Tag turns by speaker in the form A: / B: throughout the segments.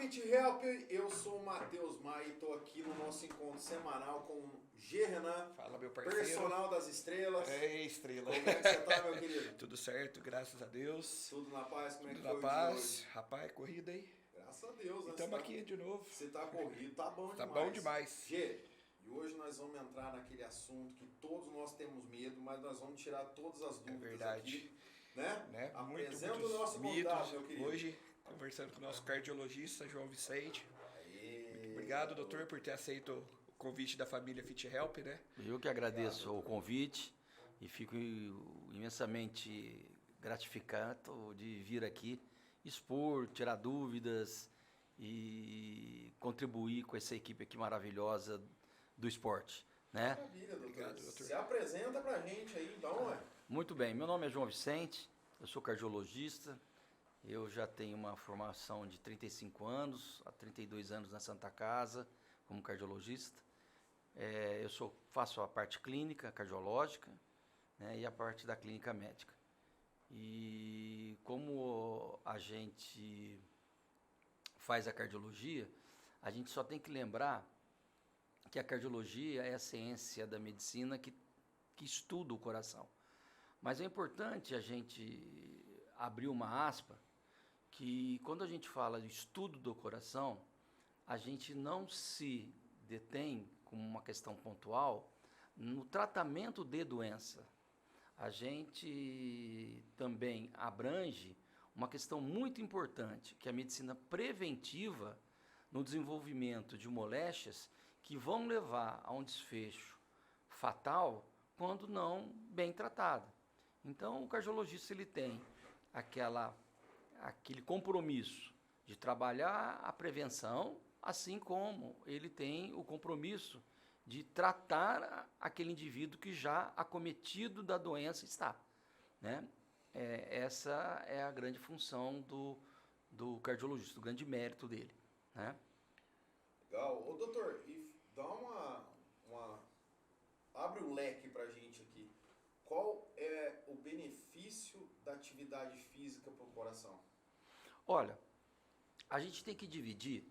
A: Fit Help, eu sou o Matheus Maia e estou aqui no nosso encontro semanal com o G. Renan,
B: fala, meu parceiro.
A: personal das estrelas.
B: É, estrela.
A: Como é que você tá, meu querido?
B: Tudo certo, graças a Deus.
A: Tudo na paz? Como é que
B: Tudo
A: foi
B: na
A: o dia
B: paz.
A: hoje?
B: Rapaz, corrida aí.
A: Graças a Deus, né?
B: Estamos aqui de novo.
A: Você tá corrido, tá bom
B: Tá
A: demais.
B: bom demais.
A: G, e hoje nós vamos entrar naquele assunto que todos nós temos medo, mas nós vamos tirar todas as dúvidas
B: verdade.
A: aqui, né? Apresenta
B: Muitos
A: o nosso
B: mitos.
A: convidado, meu querido.
B: Hoje, conversando com o nosso cardiologista, João Vicente.
A: Aê,
B: Muito obrigado, doutor, por ter aceito o convite da família Fit Help, né?
C: Eu que agradeço o convite e fico imensamente gratificado de vir aqui expor, tirar dúvidas e contribuir com essa equipe aqui maravilhosa do esporte, né?
A: Maravilha, doutor.
B: Obrigado, doutor.
A: Se apresenta pra gente aí, então, ué.
C: Muito bem, meu nome é João Vicente, eu sou cardiologista, eu já tenho uma formação de 35 anos, há 32 anos na Santa Casa como cardiologista. Faço a parte clínica, cardiológica, né, e a parte da clínica médica. E como a gente faz a cardiologia, a gente só tem que lembrar que a cardiologia é a ciência da medicina que estuda o coração. Mas é importante a gente abrir uma aspa, que quando a gente fala de estudo do coração, a gente não se detém como uma questão pontual no tratamento de doença. A gente também abrange uma questão muito importante, que é a medicina preventiva no desenvolvimento de moléstias que vão levar a um desfecho fatal quando não bem tratado. Então, o cardiologista ele tem aquele compromisso de trabalhar a prevenção, assim como ele tem o compromisso de tratar aquele indivíduo que já acometido da doença está, né? Essa é a grande função do cardiologista, o grande mérito dele, né?
A: Legal. Ô, doutor, e dá abre um leque pra gente aqui. Qual é o benefício da atividade física para o coração?
C: Olha, a gente tem que dividir,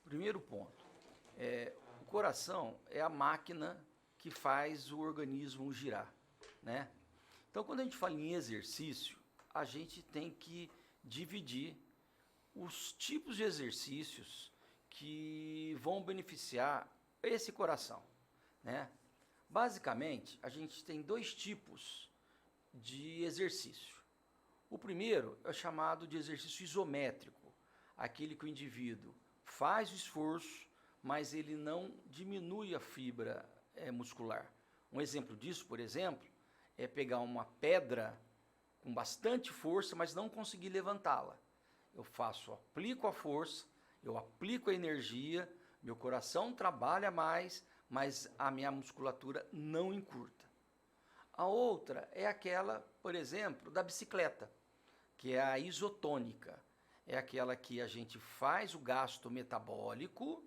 C: primeiro ponto, o coração é a máquina que faz o organismo girar, né? Então, quando a gente fala em exercício, a gente tem que dividir os tipos de exercícios que vão beneficiar esse coração, né? Basicamente, a gente tem dois tipos de exercício. O primeiro é o chamado de exercício isométrico, aquele que o indivíduo faz o esforço, mas ele não diminui a fibra muscular. Um exemplo disso, por exemplo, é pegar uma pedra com bastante força, mas não conseguir levantá-la. Aplico a força, eu aplico a energia, meu coração trabalha mais, mas a minha musculatura não encurta. A outra é aquela, por exemplo, da bicicleta, que é a isotônica. É aquela que a gente faz o gasto metabólico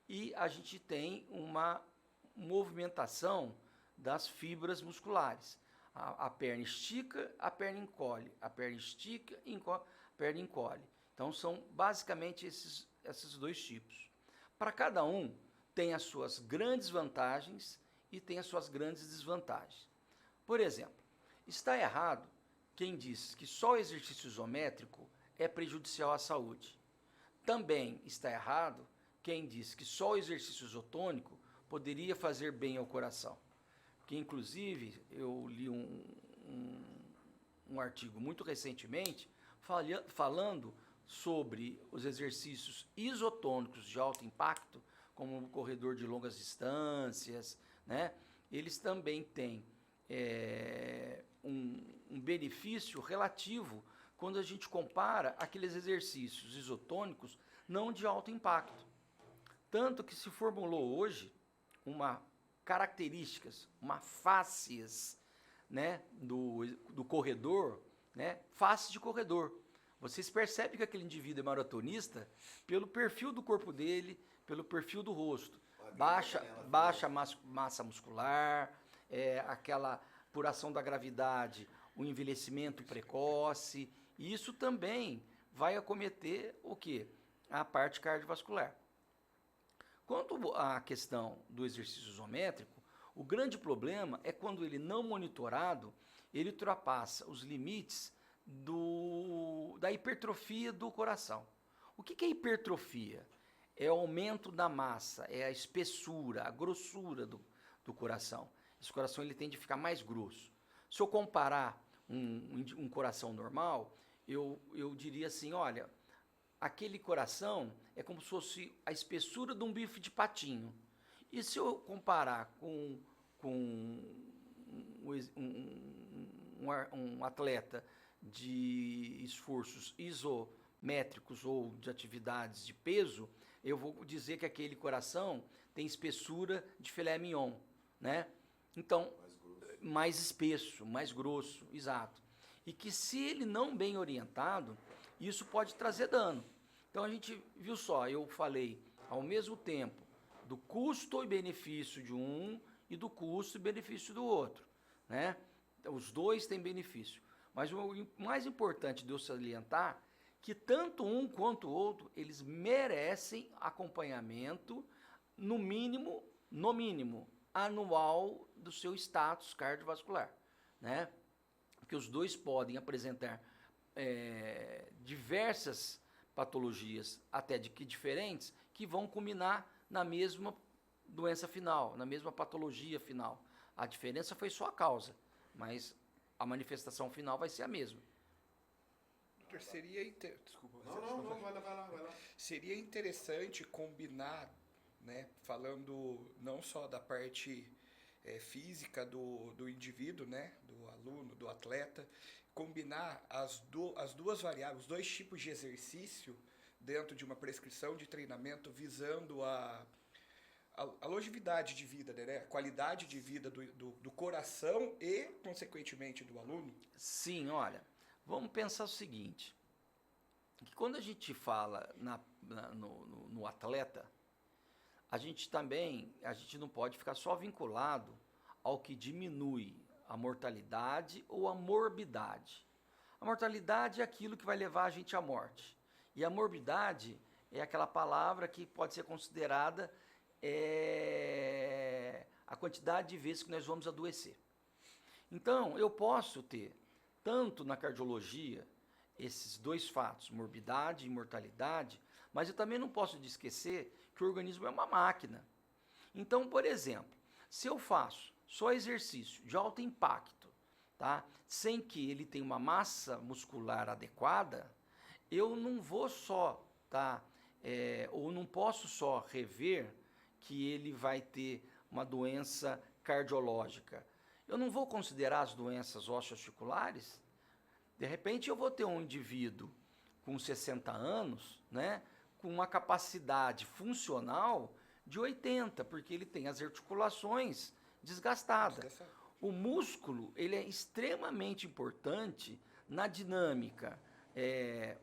C: e a gente tem uma movimentação das fibras musculares. A perna estica, a perna encolhe. A perna estica, a perna encolhe. Então, são basicamente esses dois tipos. Para cada um, tem as suas grandes vantagens e tem as suas grandes desvantagens. Por exemplo, está errado quem diz que só o exercício isométrico é prejudicial à saúde. Também está errado quem diz que só o exercício isotônico poderia fazer bem ao coração. Que, inclusive, eu li um artigo muito recentemente falando sobre os exercícios isotônicos de alto impacto, como o corredor de longas distâncias, né? Eles também têm um benefício relativo quando a gente compara aqueles exercícios isotônicos não de alto impacto. Tanto que se formulou hoje uma faces, né, do corredor, né, face de corredor. Vocês percebem que aquele indivíduo é maratonista pelo perfil do corpo dele, pelo perfil do rosto. Baixa massa muscular, aquela, por ação da gravidade, o envelhecimento precoce. E isso também vai acometer o quê? a parte cardiovascular. Quanto à questão do exercício isométrico, o grande problema é quando ele não monitorado, ele ultrapassa os limites da hipertrofia do coração. O que é hipertrofia? É o aumento da massa, é a espessura, a grossura do coração. Esse coração ele tende a ficar mais grosso. Se eu comparar um coração normal, eu diria assim, olha, aquele coração é como se fosse a espessura de um bife de patinho. E se eu comparar com um atleta de esforços isométricos ou de atividades de peso, eu vou dizer que aquele coração tem espessura de filé mignon, né? Então, mais espesso, mais grosso, exato. E que se ele não bem orientado, isso pode trazer dano. Então a gente viu só, eu falei ao mesmo tempo do custo e benefício de um e do custo e benefício do outro, né? Os dois têm benefício. Mas o mais importante de eu salientar que tanto um quanto o outro, eles merecem acompanhamento no mínimo, anual do seu status cardiovascular, né? Porque os dois podem apresentar diversas patologias, até de que diferentes, que vão culminar na mesma doença final, na mesma patologia final. A diferença foi só a causa, mas a manifestação final vai ser a mesma.
B: Doutor, desculpa.
A: Não, vai lá.
B: Seria interessante combinar, né, falando não só da parte física do indivíduo, né, do aluno, do atleta, combinar as duas variáveis, os dois tipos de exercício dentro de uma prescrição de treinamento visando a longevidade de vida, né, a qualidade de vida do coração e, consequentemente, do aluno?
C: Sim, olha, vamos pensar o seguinte, que quando a gente fala no atleta, a gente não pode ficar só vinculado ao que diminui a mortalidade ou a morbidade. A mortalidade é aquilo que vai levar a gente à morte. E a morbidade é aquela palavra que pode ser considerada a quantidade de vezes que nós vamos adoecer. Então, eu posso ter, tanto na cardiologia, esses dois fatos, morbidade e mortalidade, mas eu também não posso esquecer que o organismo é uma máquina. Então, por exemplo, se eu faço só exercício de alto impacto, tá, sem que ele tenha uma massa muscular adequada, eu não vou só, tá, ou não posso só rever que ele vai ter uma doença cardiológica. Eu não vou considerar as doenças osteoarticulares. De repente eu vou ter um indivíduo com 60 anos, né, com uma capacidade funcional de 80, porque ele tem as articulações desgastadas. O músculo ele é extremamente importante na dinâmica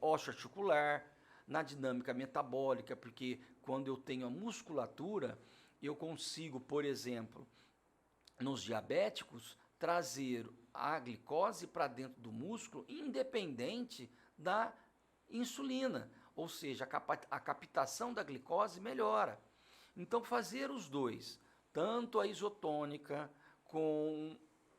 C: osteoarticular, na dinâmica metabólica, porque quando eu tenho a musculatura, eu consigo, por exemplo, nos diabéticos, trazer a glicose para dentro do músculo independente da insulina, ou seja, a captação da glicose melhora. Então, fazer os dois, tanto a isotônica com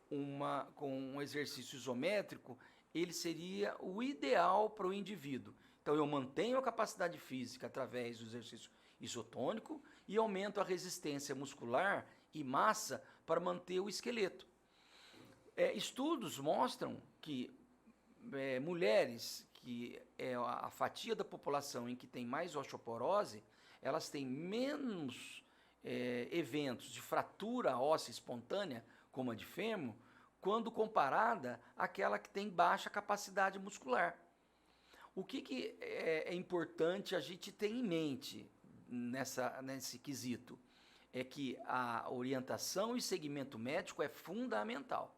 C: um exercício isométrico, ele seria o ideal para o indivíduo. Então, eu mantenho a capacidade física através do exercício isotônico e aumento a resistência muscular e massa para manter o esqueleto. Estudos mostram que mulheres, que é a fatia da população em que tem mais osteoporose, elas têm menos eventos de fratura óssea espontânea, como a de fêmur, quando comparada àquela que tem baixa capacidade muscular. O que é importante a gente ter em mente nesse quesito? É que a orientação e segmento médico é fundamental.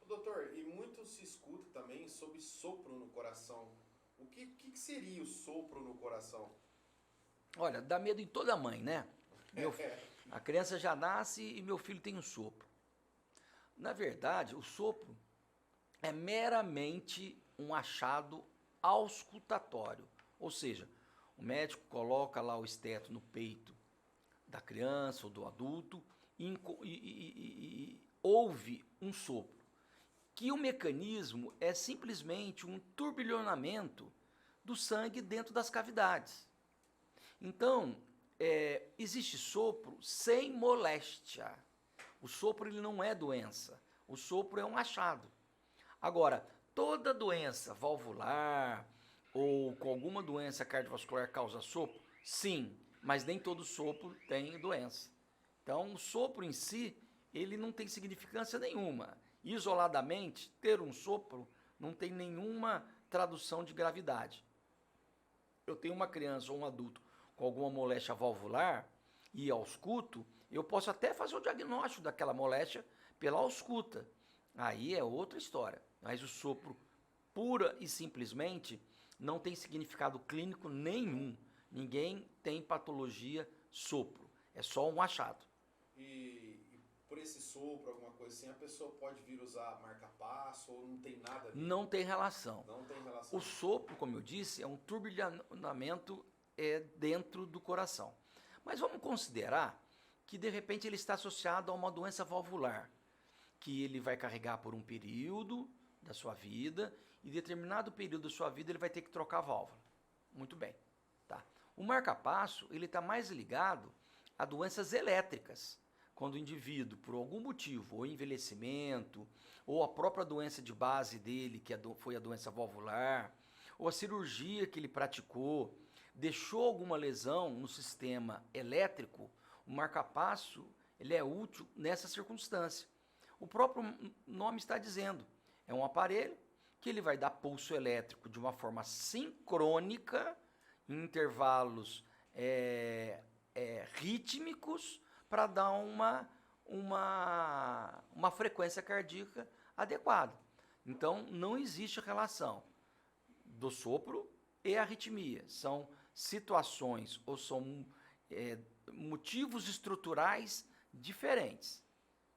A: Doutor, e muito se escuta também sobre sopro no coração. O que seria o sopro no coração?
C: Olha, dá medo em toda mãe, né? A criança já nasce e meu filho tem um sopro. Na verdade, o sopro é meramente um achado auscultatório, Ou seja, o médico coloca lá o esteto no peito da criança ou do adulto e ouve um sopro, que o mecanismo é simplesmente um turbilhonamento do sangue dentro das cavidades. Então, existe sopro sem moléstia. O sopro ele não é doença, o sopro é um achado. Agora, toda doença valvular ou com alguma doença cardiovascular causa sopro? Sim, mas nem todo sopro tem doença. Então, o sopro em si, ele não tem significância nenhuma. Isoladamente, ter um sopro não tem nenhuma tradução de gravidade. Eu tenho uma criança ou um adulto com alguma moléstia valvular e ausculto, eu posso até fazer o diagnóstico daquela moléstia pela ausculta. Aí é outra história. Mas o sopro, pura e simplesmente, não tem significado clínico nenhum. Ninguém tem patologia sopro. É só um achado.
A: E por esse sopro, alguma coisa assim, a pessoa pode vir usar marca-passo ou não tem nada a ver?
C: Não tem relação.
A: Não tem relação.
C: O sopro, como eu disse, é um turbilhonamento dentro do coração. Mas vamos considerar que, de repente, ele está associado a uma doença valvular, que ele vai carregar por um período da sua vida, e em determinado período da sua vida ele vai ter que trocar a válvula. Muito bem. Tá. O marca-passo ele está mais ligado a doenças elétricas, quando o indivíduo, por algum motivo, ou envelhecimento, ou a própria doença de base dele, que foi a doença valvular, ou a cirurgia que ele praticou, deixou alguma lesão no sistema elétrico, o marca-passo ele é útil nessa circunstância. O próprio nome está dizendo, é um aparelho que ele vai dar pulso elétrico de uma forma sincrônica, em intervalos rítmicos, para dar uma frequência cardíaca adequada. Então, não existe relação do sopro e arritmia. São situações ou são motivos estruturais diferentes.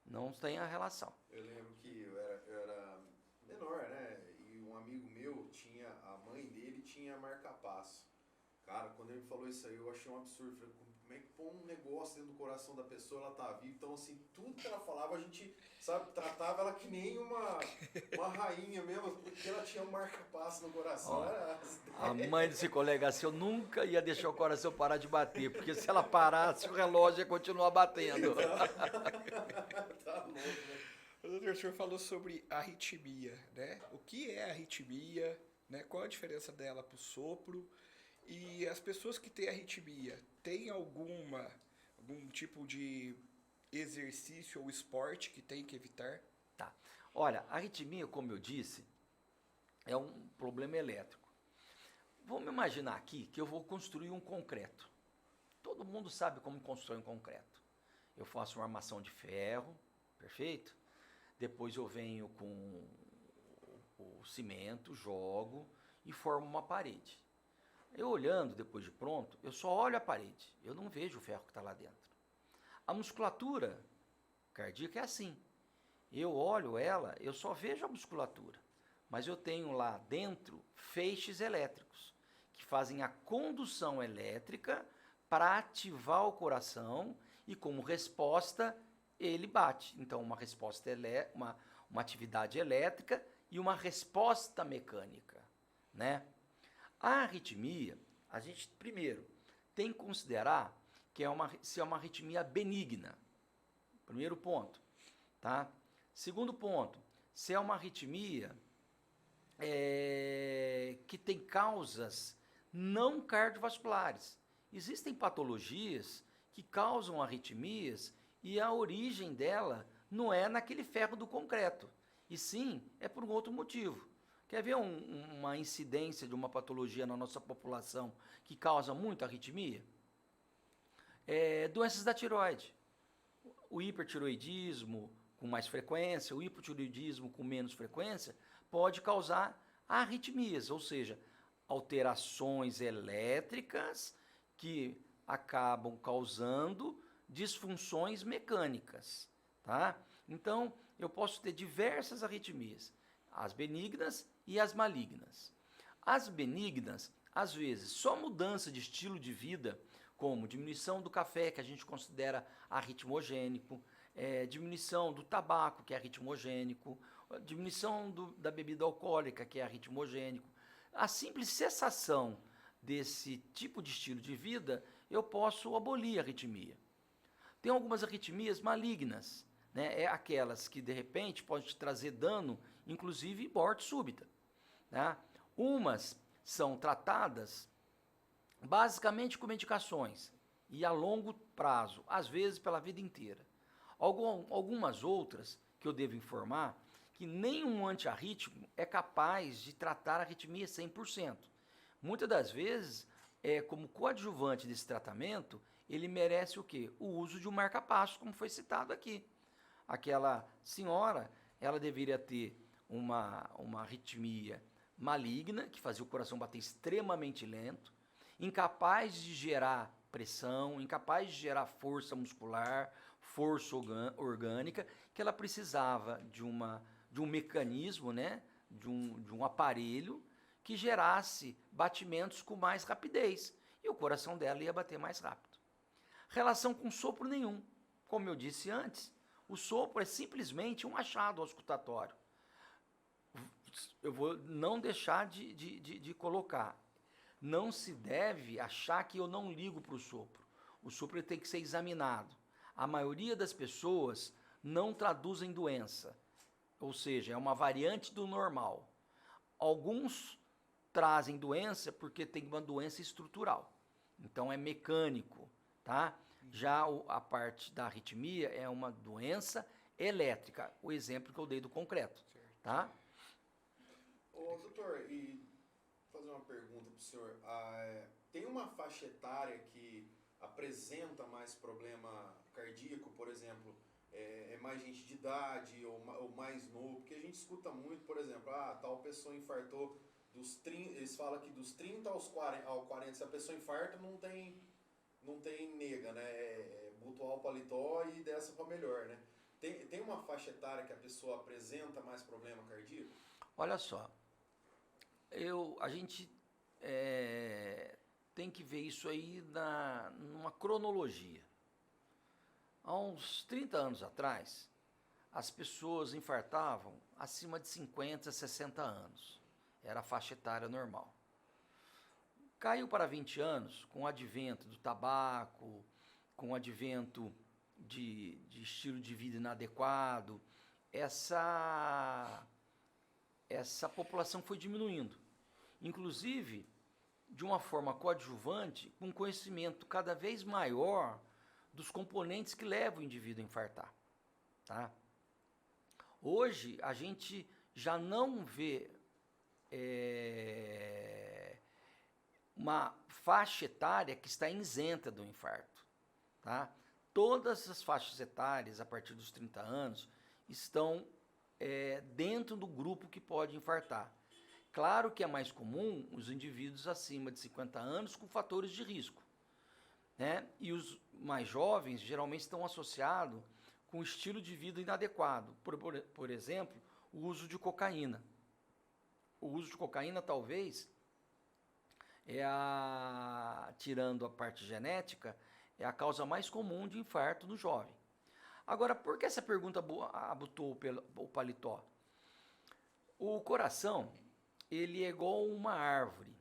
C: Não tem a relação.
A: Eu lembro que eu era menor, né? E um amigo meu a mãe dele tinha marca-passo. Cara, quando ele me falou isso aí, eu achei um absurdo. Falei, como é que põe um negócio dentro do coração da pessoa, ela tá viva? Então, assim, tudo que ela falava, a gente, sabe, tratava ela que nem uma rainha mesmo, porque ela tinha um marca-passo no coração.
C: A mãe desse colega seu nunca ia deixar o coração parar de bater, porque se ela parasse, o relógio ia continuar batendo.
A: Tá louco, né?
B: Doutor, o senhor falou sobre arritmia, né? O que é arritmia, né? Qual a diferença dela para o sopro? E as pessoas que têm arritmia, têm algum tipo de exercício ou esporte que tem que evitar?
C: Tá. Olha, a arritmia, como eu disse, é um problema elétrico. Vamos imaginar aqui que eu vou construir um concreto. Todo mundo sabe como constrói um concreto. Eu faço uma armação de ferro, perfeito? Depois eu venho com o cimento, jogo e formo uma parede. Eu olhando depois de pronto, eu só olho a parede, eu não vejo o ferro que está lá dentro. A musculatura cardíaca é assim. Eu olho ela, eu só vejo a musculatura, mas eu tenho lá dentro feixes elétricos, que fazem a condução elétrica para ativar o coração e como resposta ele bate. Então uma resposta uma atividade elétrica e uma resposta mecânica, né? A arritmia, a gente primeiro tem que considerar que se é uma arritmia benigna. Primeiro ponto, tá? Segundo ponto, se é uma arritmia que tem causas não cardiovasculares. Existem patologias que causam arritmias e a origem dela não é naquele ferro do concreto, e sim é por um outro motivo. Quer ver uma incidência de uma patologia na nossa população que causa muita arritmia? Doenças da tireoide. O hipertireoidismo com mais frequência, o hipotireoidismo com menos frequência, pode causar arritmias, ou seja, alterações elétricas que acabam causando disfunções mecânicas, tá? Então, eu posso ter diversas arritmias, as benignas e as malignas. As benignas, às vezes, só mudança de estilo de vida, como diminuição do café, que a gente considera arritmogênico, diminuição do tabaco, que é arritmogênico, diminuição da bebida alcoólica, que é arritmogênico. A simples cessação desse tipo de estilo de vida, eu posso abolir a arritmia. Tem algumas arritmias malignas, né? É aquelas que, de repente, podem te trazer dano, inclusive morte súbita. Né? Umas são tratadas basicamente com medicações e a longo prazo, às vezes pela vida inteira. Algumas outras, que eu devo informar, que nenhum antiarrítmico é capaz de tratar a arritmia 100%. Muitas das vezes, como coadjuvante desse tratamento, ele merece o quê? O uso de um marca-passo, como foi citado aqui. Aquela senhora, ela deveria ter uma arritmia maligna, que fazia o coração bater extremamente lento, incapaz de gerar pressão, incapaz de gerar força muscular, força orgânica, que ela precisava de um mecanismo, né, de um aparelho que gerasse batimentos com mais rapidez, e o coração dela ia bater mais rápido. Relação com sopro nenhum. Como eu disse antes, o sopro é simplesmente um achado auscultatório. Eu vou não deixar de colocar. Não se deve achar que eu não ligo para o sopro. O sopro tem que ser examinado. A maioria das pessoas não traduzem doença, ou seja, é uma variante do normal. Alguns trazem doença porque tem uma doença estrutural, então é mecânico, tá? Já a parte da arritmia é uma doença elétrica, o exemplo que eu dei do concreto, tá?
A: Ô, doutor, e vou fazer uma pergunta para o senhor. Tem uma faixa etária que apresenta mais problema cardíaco, por exemplo, é mais gente de idade ou mais novo? Porque a gente escuta muito, por exemplo, tal pessoa infartou dos 30, eles falam que dos 30 ao 40, se a pessoa infarta, não tem nega, né? Botou o paletó e dessa para melhor, né? Tem uma faixa etária que a pessoa apresenta mais problema cardíaco?
C: Olha só, a gente tem que ver isso aí numa cronologia. Há uns 30 anos atrás, as pessoas infartavam acima de 50, 60 anos. Era a faixa etária normal. Caiu para 20 anos com o advento do tabaco, com o advento de estilo de vida inadequado. Essa população foi diminuindo. Inclusive, de uma forma coadjuvante, com conhecimento cada vez maior dos componentes que levam o indivíduo a infartar. Tá? Hoje, a gente já não vê uma faixa etária que está isenta do infarto. Tá? Todas as faixas etárias, a partir dos 30 anos, estão dentro do grupo que pode infartar. Claro que é mais comum os indivíduos acima de 50 anos com fatores de risco, né? E os mais jovens geralmente estão associados com estilo de vida inadequado. Por exemplo, o uso de cocaína. O uso de cocaína talvez, tirando a parte genética, é a causa mais comum de infarto no jovem. Agora, por que essa pergunta abotou o paletó? O coração, ele é igual uma árvore.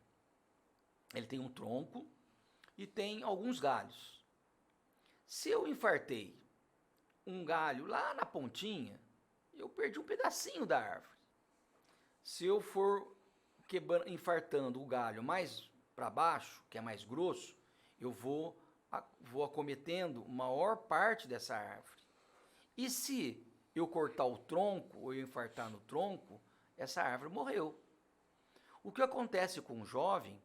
C: Ele tem um tronco e tem alguns galhos. Se eu infartei um galho lá na pontinha, eu perdi um pedacinho da árvore. Se eu for infartando o galho mais para baixo, que é mais grosso, eu vou acometendo maior parte dessa árvore. E se eu cortar o tronco ou eu infartar no tronco, essa árvore morreu. O que acontece com o jovem,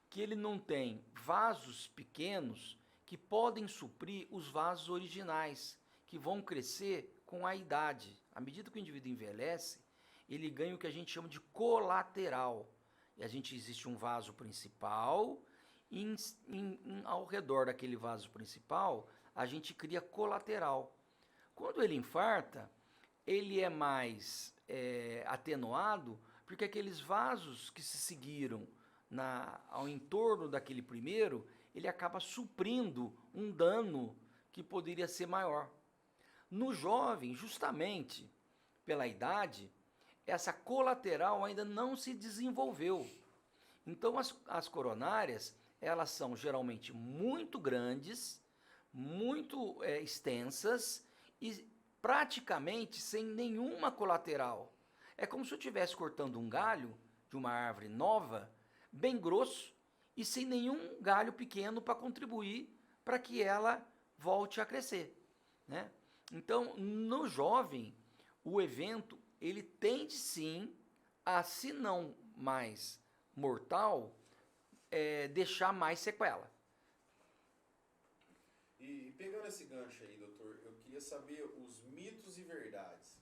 C: que ele não tem vasos pequenos que podem suprir os vasos originais, que vão crescer com a idade. À medida que o indivíduo envelhece, ele ganha o que a gente chama de colateral. E existe um vaso principal, e ao redor daquele vaso principal, a gente cria colateral. Quando ele infarta, ele é mais atenuado, porque aqueles vasos que se seguiram ao entorno daquele primeiro, ele acaba suprindo um dano que poderia ser maior. No jovem, justamente pela idade, essa colateral ainda não se desenvolveu. Então, as coronárias, elas são geralmente muito grandes, muito extensas e praticamente sem nenhuma colateral. É como se eu estivesse cortando um galho de uma árvore nova, bem grosso, e sem nenhum galho pequeno para contribuir para que ela volte a crescer, né? Então, no jovem, o evento, ele tende sim a, se não mais mortal, deixar mais sequela.
A: E pegando esse gancho aí, doutor, eu queria saber os mitos e verdades.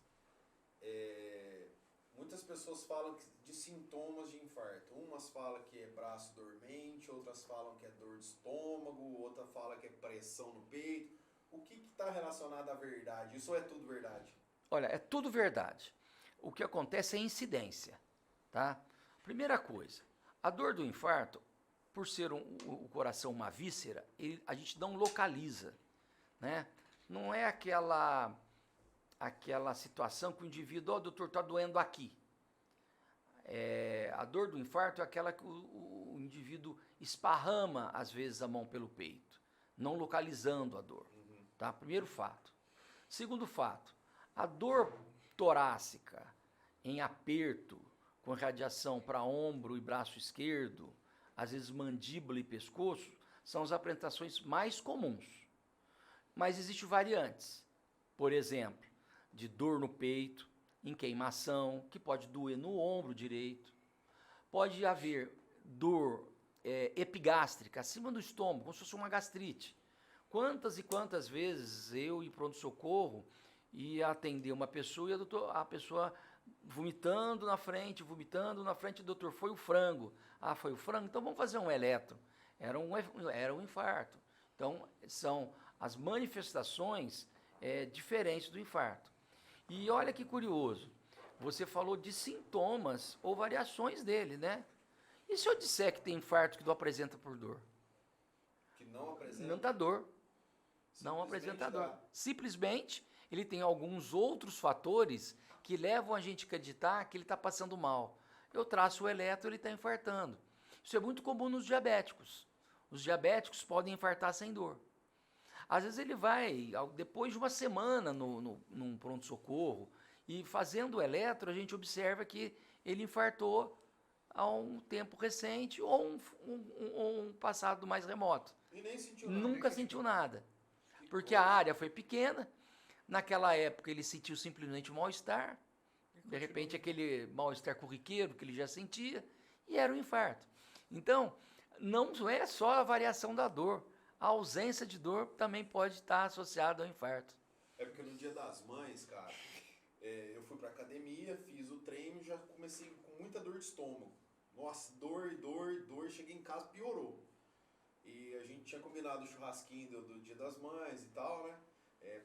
A: Muitas pessoas falam de sintomas de infarto. Umas falam que é braço dormente, outras falam que é dor de estômago, outra fala que é pressão no peito. O que está relacionado à verdade? Isso é tudo verdade?
C: Olha, é tudo verdade. O que acontece é incidência, tá? Primeira coisa, a dor do infarto, por ser o coração uma víscera, a gente não localiza, né? Não é aquela situação que o indivíduo, doutor, está doendo aqui. A dor do infarto é aquela que o indivíduo esparrama, às vezes, a mão pelo peito, não localizando a dor. Tá? Primeiro fato. Segundo fato, a dor torácica em aperto, com radiação para ombro e braço esquerdo, às vezes mandíbula e pescoço, são as apresentações mais comuns. Mas existem variantes. Por exemplo, de dor no peito, em queimação, que pode doer no ombro direito. Pode haver dor epigástrica, acima do estômago, como se fosse uma gastrite. Quantas e quantas vezes eu, em pronto-socorro, ia atender uma pessoa e a pessoa vomitando na frente, doutor, foi o frango. Ah, foi o frango? Então vamos fazer um eletro. Era um infarto. Então, são as manifestações diferentes do infarto. E olha que curioso, você falou de sintomas ou variações dele, né? E se eu disser que tem infarto que não apresenta por dor?
A: Que não apresenta?
C: Não dá dor. Não apresenta dor. Simplesmente, ele tem alguns outros fatores que levam a gente a acreditar que ele está passando mal. Eu traço o eletro, ele está infartando. Isso é muito comum nos diabéticos. Os diabéticos podem infartar sem dor. Às vezes ele vai, depois de uma semana num pronto-socorro, e fazendo o eletro, a gente observa que ele infartou há um tempo recente ou um passado mais remoto.
A: E nem sentiu nada.
C: Nunca sentiu nada. Porque a área foi pequena, naquela época ele sentiu simplesmente um mal-estar, de repente aquele mal-estar corriqueiro que ele já sentia, e era um infarto. Então, não é só a variação da dor, a ausência de dor também pode estar associada ao infarto.
A: É porque no Dia das Mães, cara, eu fui pra academia, fiz o treino e já comecei com muita dor de estômago. Nossa, dor, cheguei em casa, piorou. E a gente tinha combinado o churrasquinho do Dia das Mães e tal, né?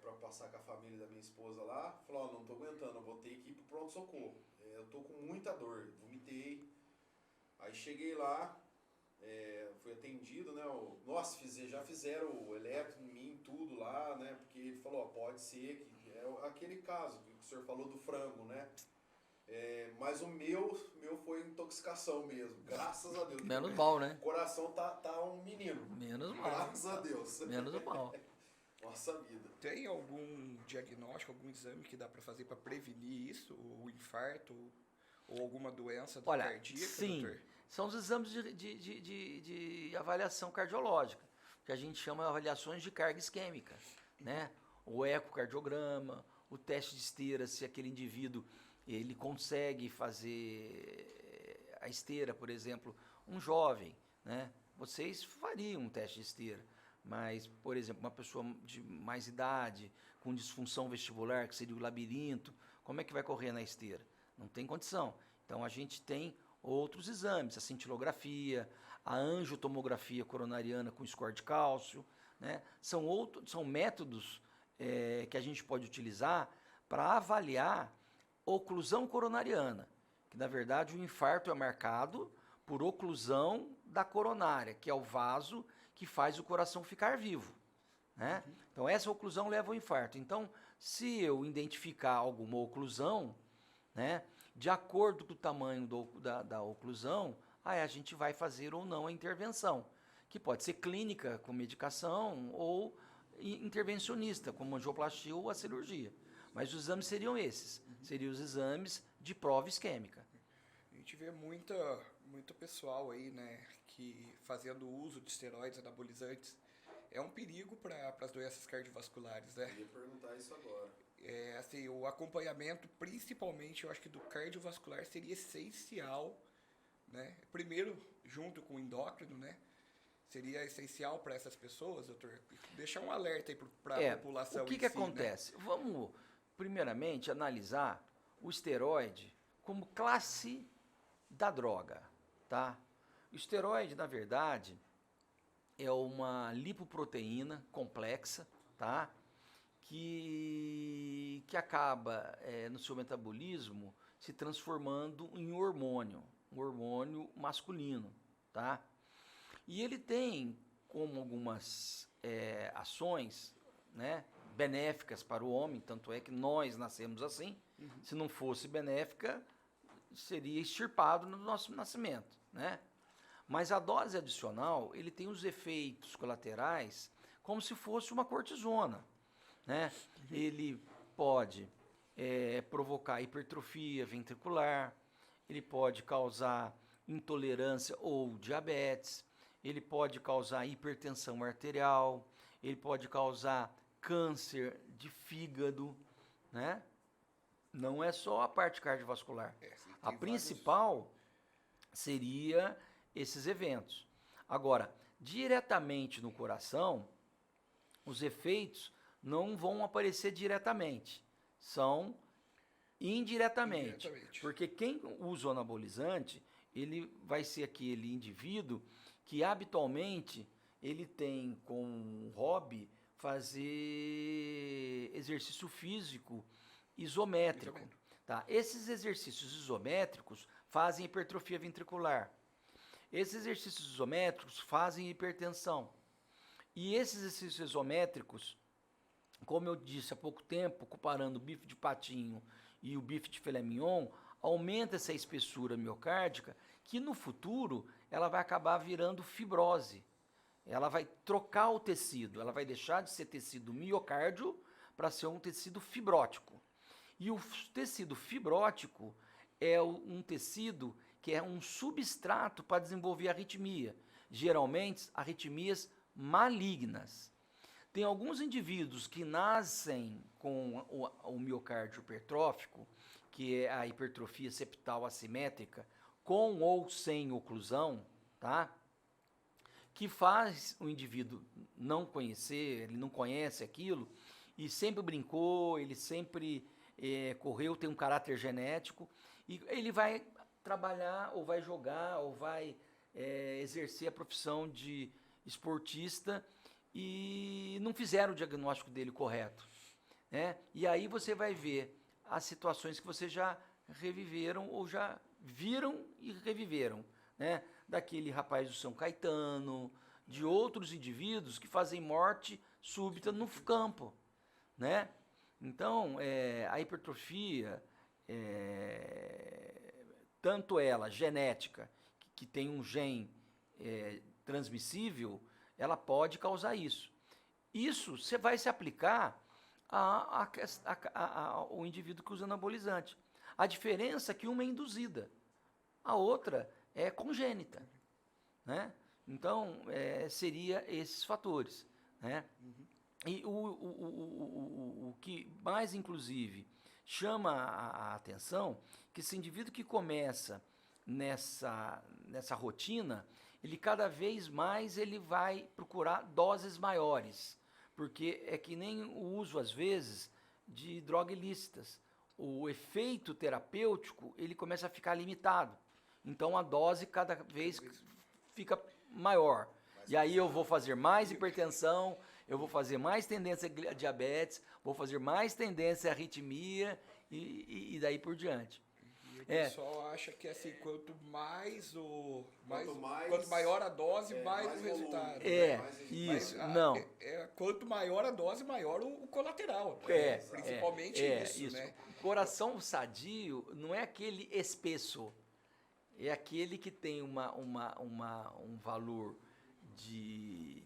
A: Pra passar com a família da minha esposa lá. Falou, ó, não tô aguentando, eu vou ter que ir pro pronto-socorro. Eu tô com muita dor, vomitei. Aí cheguei lá, fui atendido, né? Nossa, já fizeram o eletro em mim, tudo lá, né? Porque ele falou, ó, pode ser que é aquele caso que o senhor falou do frango, né? Mas o meu foi intoxicação mesmo, graças a Deus.
C: Menos mal, né?
A: O coração tá um menino.
C: Menos mal.
A: Graças a Deus.
C: Menos mal.
A: Nossa vida.
B: Tem algum diagnóstico, algum exame que dá para fazer para prevenir isso, o infarto ou alguma doença cardíaca,
C: sim,
B: doutor?
C: São os exames de avaliação cardiológica, que a gente chama de avaliações de carga isquêmica, né? O ecocardiograma, o teste de esteira, se aquele indivíduo ele consegue fazer a esteira, por exemplo, um jovem, né? Vocês fariam um teste de esteira, mas, por exemplo, uma pessoa de mais idade, com disfunção vestibular, que seria o labirinto, como é que vai correr na esteira? Não tem condição. Então, a gente tem outros exames, a cintilografia, a angiotomografia coronariana com score de cálcio, né? São métodos que a gente pode utilizar para avaliar oclusão coronariana, que, na verdade, o infarto é marcado por oclusão da coronária, que é o vaso que faz o coração ficar vivo, né? Então, essa oclusão leva ao infarto. Então, se eu identificar alguma oclusão, né, de acordo com o tamanho da oclusão, aí a gente vai fazer ou não a intervenção, que pode ser clínica, com medicação, ou intervencionista, como angioplastia ou a cirurgia. Mas os exames seriam esses, seriam os exames de prova isquêmica.
B: A gente vê muito pessoal aí, né, que fazendo uso de esteroides anabolizantes é um perigo para as doenças cardiovasculares, né?
A: Eu ia perguntar isso agora.
B: Assim, o acompanhamento, principalmente, eu acho que do cardiovascular seria essencial, né? Primeiro, junto com o endócrino, né? Seria essencial para essas pessoas, doutor? Deixar um alerta aí para a população.
C: O que acontece? Né? Vamos, primeiramente, analisar o esteroide como classe da droga, tá? O esteroide, na verdade, é uma lipoproteína complexa, tá? Que acaba, no seu metabolismo, se transformando em um hormônio masculino, tá? E ele tem como algumas ações, né, benéficas para o homem, tanto é que nós nascemos assim. Se não fosse benéfica, seria extirpado no nosso nascimento, né? Mas a dose adicional, ele tem os efeitos colaterais como se fosse uma cortisona, né? Ele pode provocar hipertrofia ventricular, ele pode causar intolerância ou diabetes, ele pode causar hipertensão arterial, ele pode causar câncer de fígado, né? Não é só a parte cardiovascular. A principal seria esses eventos. Agora, diretamente no coração, os efeitos não vão aparecer diretamente, são indiretamente. Porque quem usa o anabolizante, ele vai ser aquele indivíduo que habitualmente ele tem como hobby fazer exercício físico isométrico. Tá? Esses exercícios isométricos fazem hipertrofia ventricular. Esses exercícios isométricos fazem hipertensão. E esses exercícios isométricos, como eu disse há pouco tempo, comparando o bife de patinho e o bife de filé mignon, aumenta essa espessura miocárdica, que no futuro ela vai acabar virando fibrose. Ela vai trocar o tecido, ela vai deixar de ser tecido miocárdio para ser um tecido fibrótico. E o tecido fibrótico é um tecido que é um substrato para desenvolver arritmia, geralmente arritmias malignas. Tem alguns indivíduos que nascem com o miocárdio hipertrófico, que é a hipertrofia septal assimétrica, com ou sem oclusão, tá? Que faz o indivíduo não conhecer, ele não conhece aquilo, e sempre brincou, ele sempre correu, tem um caráter genético, e ele vai trabalhar, ou vai jogar, ou vai exercer a profissão de esportista, e não fizeram o diagnóstico dele correto, né? E aí você vai ver as situações que você já reviveram, ou já viram e reviveram, né? Daquele rapaz do São Caetano, de outros indivíduos que fazem morte súbita no campo, né? Então, a hipertrofia, tanto ela genética, que tem um gene transmissível, ela pode causar isso. Isso você vai se aplicar ao indivíduo que usa anabolizante. A diferença é que uma é induzida, a outra é congênita, né? Então, seria esses fatores, né? E o que mais, inclusive, chama a atenção, que esse indivíduo que começa nessa rotina, ele cada vez mais ele vai procurar doses maiores, porque é que nem o uso, às vezes, de drogas ilícitas. O efeito terapêutico, ele começa a ficar limitado. Então, a dose cada vez fica maior. E aí eu vou fazer mais hipertensão, eu vou fazer mais tendência a diabetes, vou fazer mais tendência a arritmia e daí por diante.
B: E o pessoal acha que assim, quanto maior a dose, mais o resultado.
C: Não.
B: Quanto maior a dose, maior o colateral. Principalmente isso, né?
C: Coração sadio não é aquele espesso, é aquele que tem um valor de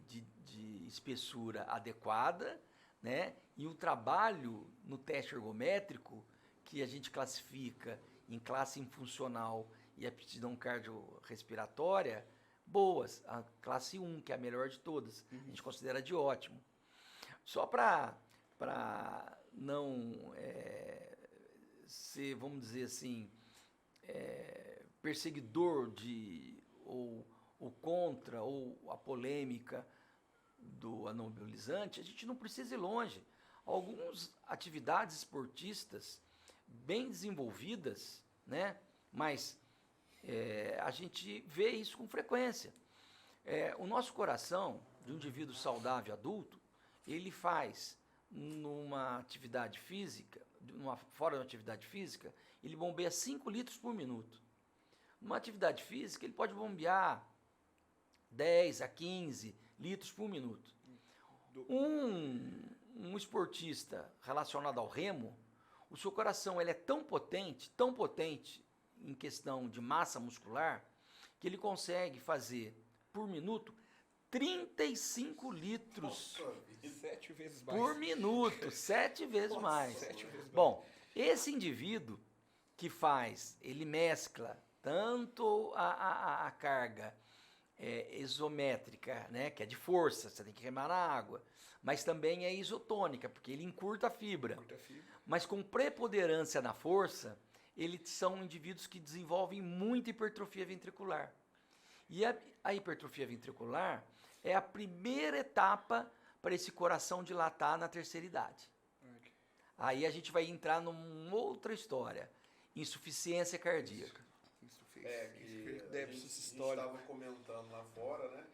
C: espessura adequada, né? E um trabalho no teste ergométrico que a gente classifica em classe infuncional e aptidão cardiorrespiratória boas. A classe 1, que é a melhor de todas, a gente considera de ótimo. Só para não ser, vamos dizer assim, perseguidor ou contra, ou a polêmica do anabolizante, a gente não precisa ir longe. Algumas atividades esportistas bem desenvolvidas, né? Mas a gente vê isso com frequência. O nosso coração, de um indivíduo saudável adulto, ele faz numa atividade física, fora de uma atividade física, ele bombeia 5 litros por minuto. Numa atividade física, ele pode bombear 10 a 15 litros por minuto. Um esportista relacionado ao remo, o seu coração ele é tão potente em questão de massa muscular, que ele consegue fazer por minuto 35 litros
B: 7 vezes mais.
C: por minuto, 7 vezes mais.
B: 7 vezes mais.
C: Bom, esse indivíduo que ele mescla tanto a carga isométrica, né, que é de força, você tem que remar na água, mas também é isotônica, porque ele encurta a fibra. Mas com preponderância na força, eles são indivíduos que desenvolvem muita hipertrofia ventricular. E a hipertrofia ventricular é a primeira etapa para esse coração dilatar na terceira idade. Aí a gente vai entrar numa outra história, insuficiência cardíaca.
A: Que a gente estava comentando lá fora, né?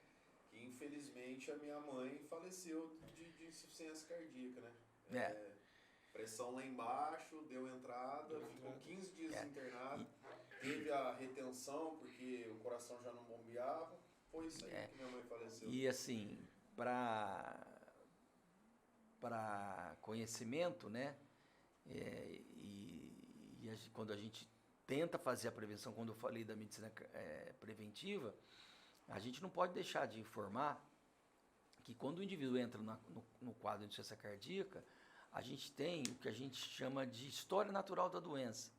A: Que infelizmente a minha mãe faleceu de insuficiência cardíaca, né? Pressão lá embaixo, deu entrada, ficou 15 dias internado, teve a retenção porque o coração já não bombeava. Foi isso aí que minha mãe faleceu.
C: E assim, para conhecimento, né? Quando a gente tenta fazer a prevenção, quando eu falei da medicina preventiva, a gente não pode deixar de informar que quando o indivíduo entra no quadro de insuficiência cardíaca, a gente tem o que a gente chama de história natural da doença.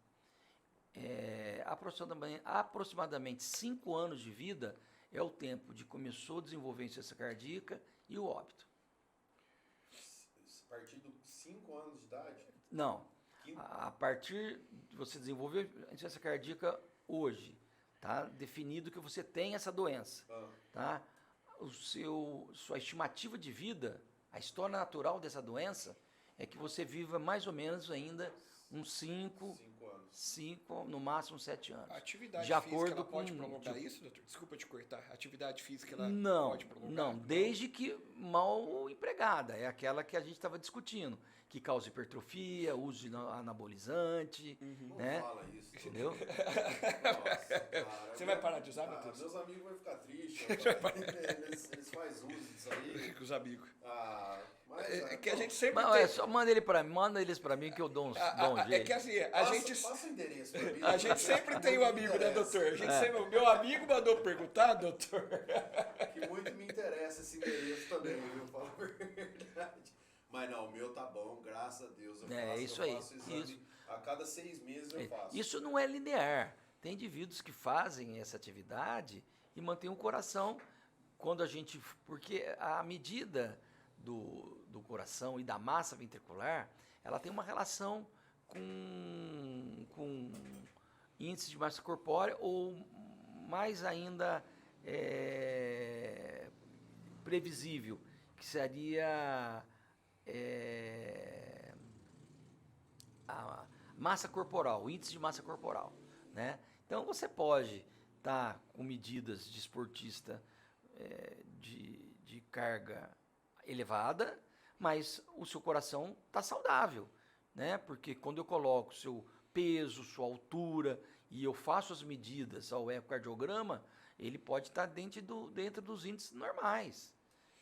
C: Aproximadamente 5 anos de vida é o tempo de começou a desenvolver a insuficiência cardíaca e o óbito.
A: A partir de 5 anos de idade?
C: Não. A partir de você desenvolver a insuficiência cardíaca hoje, tá? Definido que você tem essa doença, tá? Sua estimativa de vida, a história natural dessa doença, é que você viva mais ou menos ainda uns 5, no máximo 7 anos.
B: A atividade
C: de
B: física
C: acordo
B: ela pode
C: com,
B: prolongar isso, doutor? Desculpa te cortar. A atividade física ela pode prolongar?
C: Não, desde que mal empregada. É aquela que a gente estava discutindo, que causa hipertrofia, uso de anabolizante, né?
A: Não fala isso.
C: Entendeu?
A: Nossa, cara,
B: Você vai parar de usar, Matheus?
A: Meus amigos vão ficar tristes. Eles fazem uso disso aí.
B: Com os amigos.
A: Mas,
B: que a gente sempre
C: Só manda eles pra mim que eu dou um jeito.
B: É que assim,
A: passa o endereço pra mim.
B: A gente sempre tem um amigo, né, doutor? A gente sempre, o meu amigo mandou perguntar, doutor.
A: Que muito me interessa esse endereço também, viu? Falo a verdade. Mas não, o meu tá bom, graças a Deus. Eu faço exame. A cada 6 meses eu faço.
C: Isso não é linear. Tem indivíduos que fazem essa atividade e mantêm o coração porque a medida do coração e da massa ventricular, ela tem uma relação com índice de massa corpórea ou mais ainda previsível, que seria a massa corporal, o índice de massa corporal, né? Então você pode estar com medidas de esportista de carga elevada, mas o seu coração está saudável, né? Porque quando eu coloco o seu peso, sua altura, e eu faço as medidas ao ecocardiograma, ele pode estar dentro dos índices normais.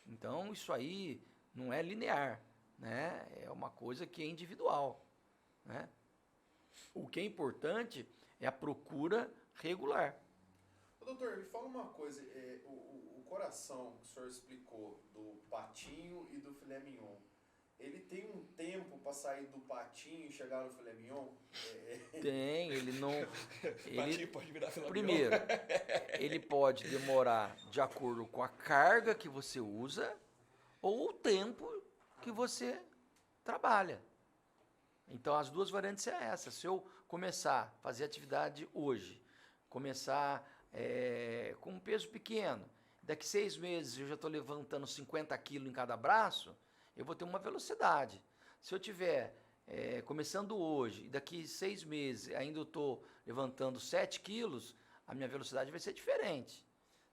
C: Então, isso aí não é linear, né? É uma coisa que é individual, né? O que é importante é a procura regular.
A: Ô, doutor, me fala uma coisa, o coração que o senhor explicou do patinho e do filé mignon, ele tem um tempo para sair do patinho e chegar no filé mignon?
C: Tem, ele não...
B: Patinho pode virar filé mignon.
C: Primeiro, ele pode demorar de acordo com a carga que você usa ou o tempo que você trabalha. Então, as duas variantes é essa. Se eu começar a fazer atividade hoje, começar com um peso pequeno, daqui 6 meses eu já estou levantando 50 quilos em cada braço, eu vou ter uma velocidade. Se eu tiver começando hoje, e daqui 6 meses ainda eu estou levantando 7 quilos, a minha velocidade vai ser diferente,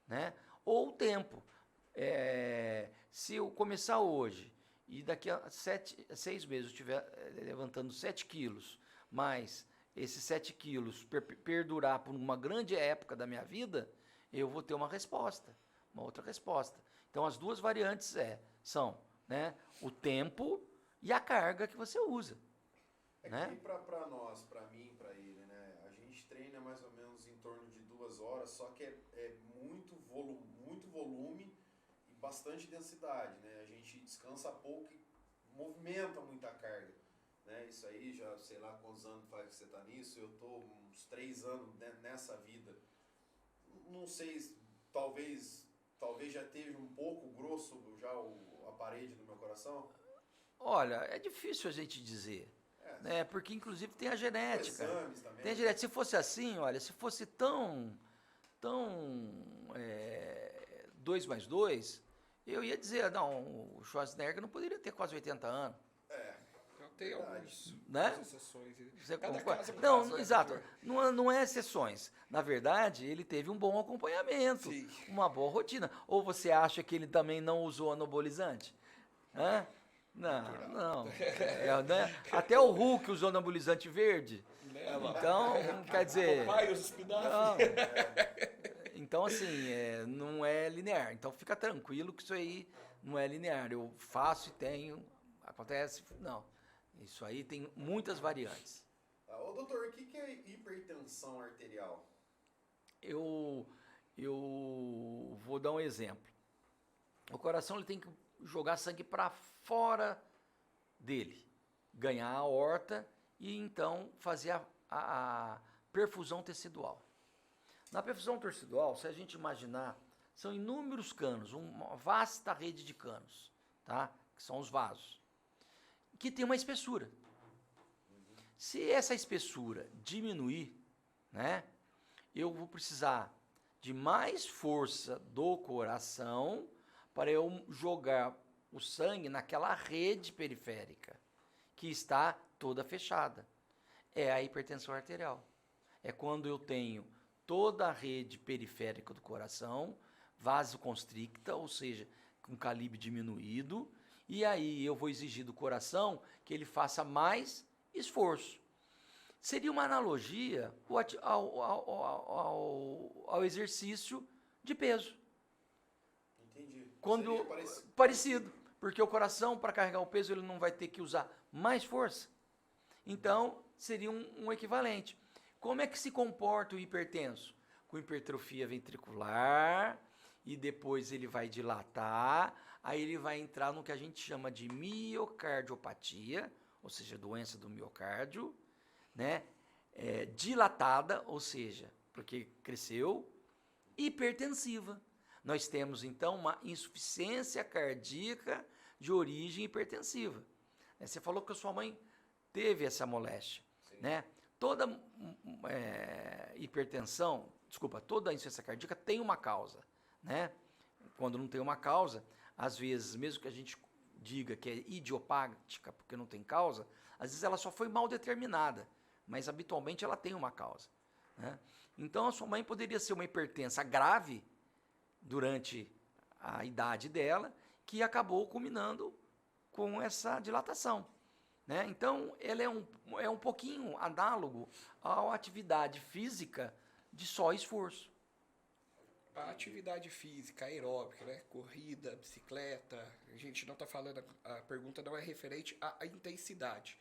C: né? Ou o tempo. Se eu começar hoje e daqui a 6 meses eu estiver levantando 7 quilos, mas esses 7 quilos perdurar por uma grande época da minha vida, eu vou ter uma resposta, uma outra resposta. Então, as duas variantes são, né, o tempo e a carga que você usa. Né?
A: Que para nós, para mim, para ele, né, a gente treina mais ou menos em torno de 2 horas, só que é muito volume e bastante densidade, né? A gente descansa pouco e movimenta muita carga, né? Isso aí já, sei lá quantos anos faz que você está nisso, eu estou uns 3 anos nessa vida. Não sei, talvez já esteja um pouco grosso já a parede do meu coração.
C: Olha, é difícil a gente dizer, né? Porque inclusive tem a genética.
A: Exames também.
C: Tem a genética. Se fosse assim, olha, se fosse tão 2 mais 2, eu ia dizer, não, o Schwarzenegger não poderia ter quase 80 anos.
B: Então tem algumas exceções.
C: Cada
B: caso é um
C: não,
B: caso, né,
C: exato.
B: doutor?
C: Não é exceções. Na verdade, ele teve um bom acompanhamento,
B: Sim.
C: uma boa rotina. Ou você acha que ele também não usou anabolizante? Hã? Não. Né? Até o Hulk usou anabolizante verde. Então, quer dizer...
B: Papai, os espinafres.
C: Não. Então, assim, não é linear. Então, fica tranquilo que isso aí não é linear. Eu faço e tenho, acontece, não. Isso aí tem muitas variantes.
A: Ô, doutor, o que é hipertensão arterial?
C: Eu vou dar um exemplo. O coração ele tem que jogar sangue para fora dele, ganhar a aorta e então fazer a perfusão tecidual. Na perfusão tecidual, se a gente imaginar, são inúmeros canos, uma vasta rede de canos, tá? Que são os vasos, que tem uma espessura. Se essa espessura diminuir, né, eu vou precisar de mais força do coração para eu jogar o sangue naquela rede periférica que está toda fechada. É a hipertensão arterial. É quando eu tenho toda a rede periférica do coração vasoconstricta, ou seja, com calibre diminuído, e aí eu vou exigir do coração que ele faça mais esforço. Seria uma analogia ao exercício de peso.
A: Entendi.
C: Quando parecido, porque o coração, para carregar o peso, ele não vai ter que usar mais força. Então, seria um equivalente. Como é que se comporta o hipertenso? Com hipertrofia ventricular, e depois ele vai dilatar, aí ele vai entrar no que a gente chama de miocardiopatia, ou seja, doença do miocárdio, né? Dilatada, ou seja, porque cresceu, hipertensiva. Nós temos, então, uma insuficiência cardíaca de origem hipertensiva. Você falou que a sua mãe teve essa moléstia, né? Toda hipertensão, toda insuficiência cardíaca tem uma causa, né? Quando não tem uma causa, às vezes, mesmo que a gente diga que é idiopática porque não tem causa, às vezes ela só foi mal determinada, mas habitualmente ela tem uma causa, né? Então a sua mãe poderia ser uma hipertensa grave durante a idade dela, que acabou culminando com essa dilatação, né? Então, ele é um pouquinho análogo à atividade física de só esforço.
B: A atividade física, aeróbica, né? Corrida, bicicleta, a gente não está falando, a pergunta não é referente à intensidade.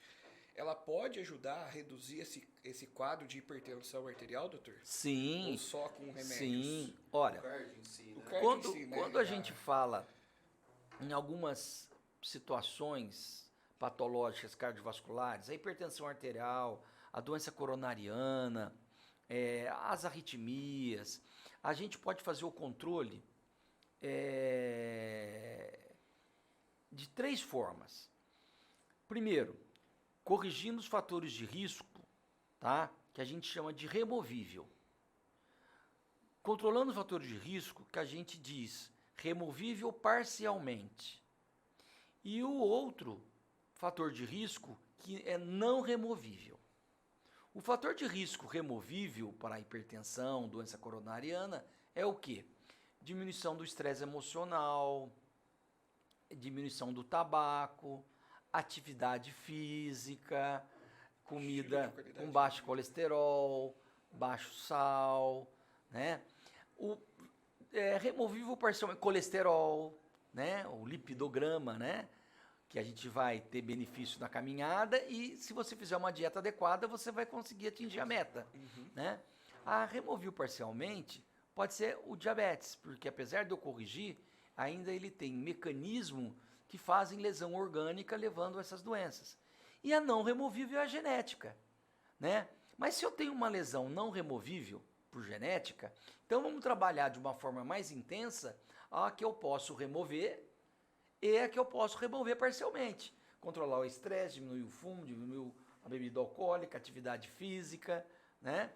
B: Ela pode ajudar a reduzir esse quadro de hipertensão arterial, doutor?
C: Sim.
B: Ou só com remédios?
C: Sim. Olha,
A: O cardio em si, né?
B: cardio em si, né?
C: quando a gente fala em algumas situações patológicas cardiovasculares, a hipertensão arterial, a doença coronariana, as arritmias, a gente pode fazer o controle de 3 formas. Primeiro, corrigindo os fatores de risco, tá? Que a gente chama de removível. Controlando os fatores de risco, que a gente diz removível parcialmente. E o outro fator de risco que é não removível. O fator de risco removível para a hipertensão, doença coronariana, é o quê? Diminuição do estresse emocional, diminuição do tabaco, atividade física, comida com baixo colesterol, baixo sal, né? Removível parcialmente colesterol, né? O lipidograma, né? Que a gente vai ter benefício na caminhada e se você fizer uma dieta adequada, você vai conseguir atingir a meta, né? A removível parcialmente pode ser o diabetes, porque apesar de eu corrigir, ainda ele tem mecanismo que fazem lesão orgânica levando a essas doenças. E a não removível é a genética, né? Mas se eu tenho uma lesão não removível por genética, então vamos trabalhar de uma forma mais intensa a que eu posso remover e a que eu posso remover parcialmente. Controlar o estresse, diminuir o fumo, diminuir a bebida alcoólica, atividade física, né?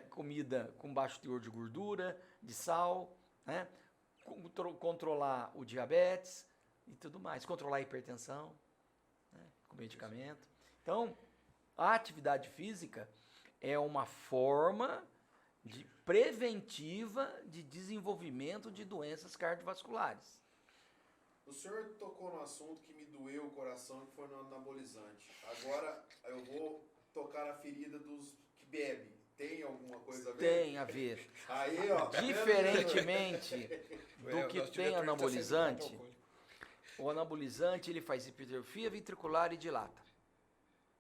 C: Comida com baixo teor de gordura, de sal, né? Controlar o diabetes e tudo mais. Controlar a hipertensão, né? Com medicamento. Então, a atividade física é uma forma preventiva de desenvolvimento de doenças cardiovasculares.
A: O senhor tocou no assunto que me doeu o coração, que foi no anabolizante. Agora eu vou tocar na ferida dos que bebem. Tem alguma coisa a ver?
C: Tem a ver.
A: Aí, ó.
C: Diferentemente do que
B: nosso
C: tem
B: diretor tá
C: anabolizante,
B: sendo alcoólico.
C: o anabolizante ele faz hipertrofia ventricular e dilata.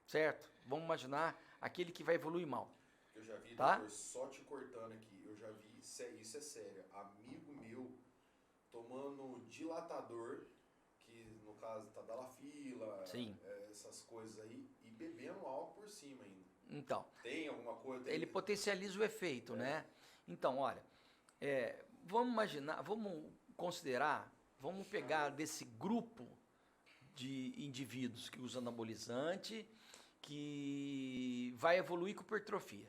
C: Certo? Vamos imaginar aquele que vai evoluir mal.
A: Eu já vi,
C: Tá?
A: doutor, só te cortando aqui, eu já vi, isso é sério, amigo meu tomando dilatador, que no caso tá Dalafila,
C: Sim.
A: Essas coisas aí, e bebendo álcool por cima ainda.
C: Então,
A: Tem alguma coisa?
C: ele potencializa o efeito, né? Então, olha, vamos imaginar, vamos considerar, vamos pegar desse grupo de indivíduos que usam anabolizante, que vai evoluir com hipertrofia.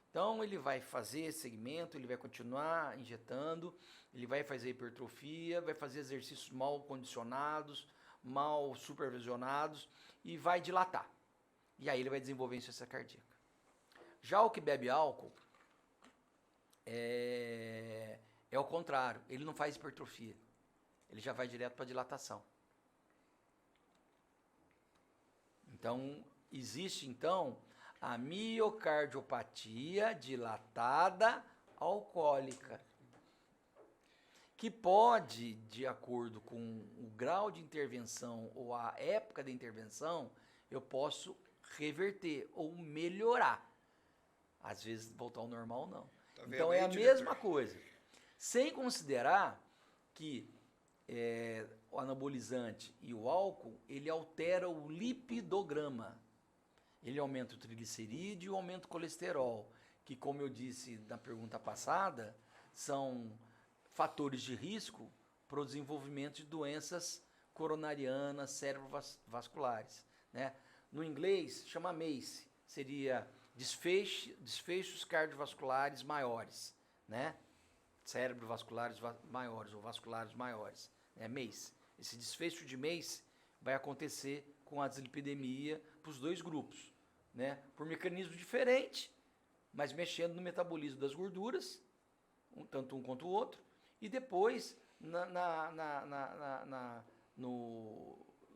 C: Então, ele vai fazer esse segmento, ele vai continuar injetando, ele vai fazer hipertrofia, vai fazer exercícios mal condicionados, mal supervisionados e vai dilatar. E aí ele vai desenvolver insuficiência cardíaca. Já o que bebe álcool é o contrário, ele não faz hipertrofia, ele já vai direto para dilatação. Então, existe então a miocardiopatia dilatada alcoólica, que pode, de acordo com o grau de intervenção ou a época da intervenção, eu posso reverter ou melhorar. Às vezes voltar ao normal não.
B: Tá vendo
C: Então
B: aí,
C: é a
B: diretor?
C: mesma coisa. Sem considerar que o anabolizante e o álcool, ele altera o lipidograma. Ele aumenta o triglicerídeo e aumenta o colesterol, que, como eu disse na pergunta passada, são fatores de risco para o desenvolvimento de doenças coronarianas, cerebrovasculares, né? No inglês, chama MACE, seria desfechos cardiovasculares maiores, né? Cerebrovasculares maiores ou vasculares maiores, né? MACE. Esse desfecho de MACE vai acontecer com a dislipidemia para os dois grupos, né? Por mecanismo diferente, mas mexendo no metabolismo das gorduras, tanto um quanto o outro, e depois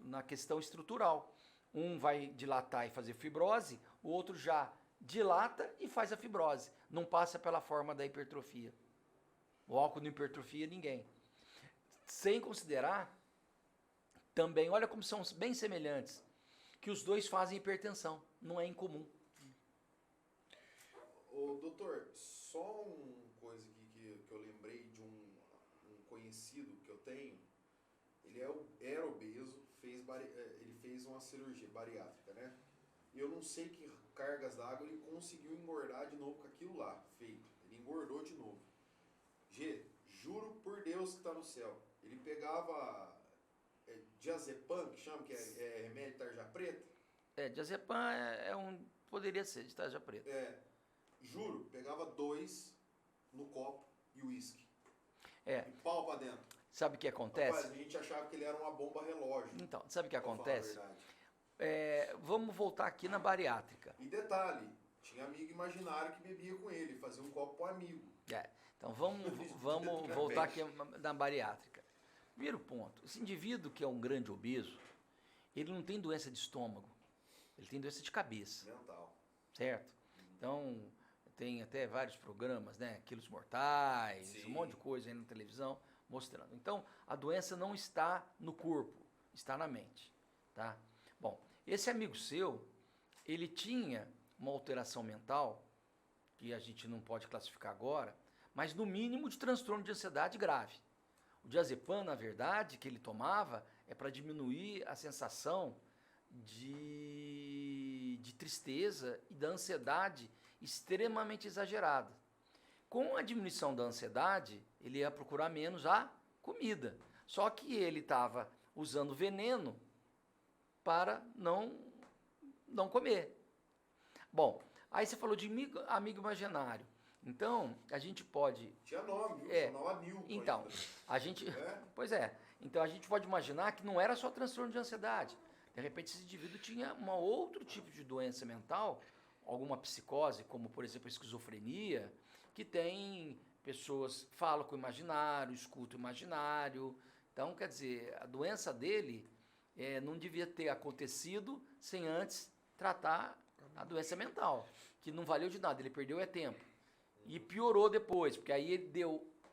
C: na questão estrutural, Um vai dilatar e fazer fibrose, o outro já dilata e faz a fibrose. Não passa pela forma da hipertrofia. O álcool não hipertrofia ninguém. Sem considerar, também, olha como são bem semelhantes, que os dois fazem hipertensão. Não é incomum.
A: Ô, doutor, só uma coisa aqui que eu lembrei de um conhecido que eu tenho. Ele era obeso, ele fez uma cirurgia bariátrica, né? E eu não sei que cargas d'água ele conseguiu engordar de novo com aquilo lá, feito. Ele engordou de novo. Juro por Deus que tá no céu. Ele pegava diazepam, que chama, que é remédio de tarja preta.
C: Diazepam poderia ser de tarja preta.
A: Juro, pegava 2 no copo e uísque.
C: E
A: pau pra dentro.
C: Sabe o que acontece?
A: Rapaz, a gente achava que ele era uma bomba relógio.
C: Então, sabe o que acontece?
A: Falar a verdade.
C: Vamos voltar aqui na bariátrica.
A: E detalhe, tinha amigo imaginário que bebia com ele, fazia um copo pro amigo.
C: Então vamos voltar aqui na bariátrica. Primeiro ponto, esse indivíduo que é um grande obeso, ele não tem doença de estômago, ele tem doença de cabeça.
A: Mental.
C: Certo? Então, tem até vários programas, né? Quilos Mortais,
A: Sim.
C: Um monte de coisa aí na televisão mostrando. Então, a doença não está no corpo, está na mente, tá? Bom, esse amigo seu, ele tinha uma alteração mental, que a gente não pode classificar agora, mas no mínimo de transtorno de ansiedade grave. O diazepam, na verdade, que ele tomava é para diminuir a sensação de tristeza e da ansiedade extremamente exagerada. Com a diminuição da ansiedade, ele ia procurar menos a comida. Só que ele estava usando veneno para não comer. Bom, aí você falou de amigo imaginário. Então, a gente pode...
A: Tinha nome, viu? Chamava Nilton.
C: Então,
A: ainda.
C: a gente... Pois é. Então, a gente pode imaginar que não era só transtorno de ansiedade. De repente, esse indivíduo tinha um outro tipo de doença mental, alguma psicose, como, por exemplo, a esquizofrenia, que tem pessoas falam com o imaginário, escutam o imaginário. Então, quer dizer, a doença dele não devia ter acontecido sem antes tratar a doença mental, que não valeu de nada, ele perdeu tempo. E piorou depois, porque aí ele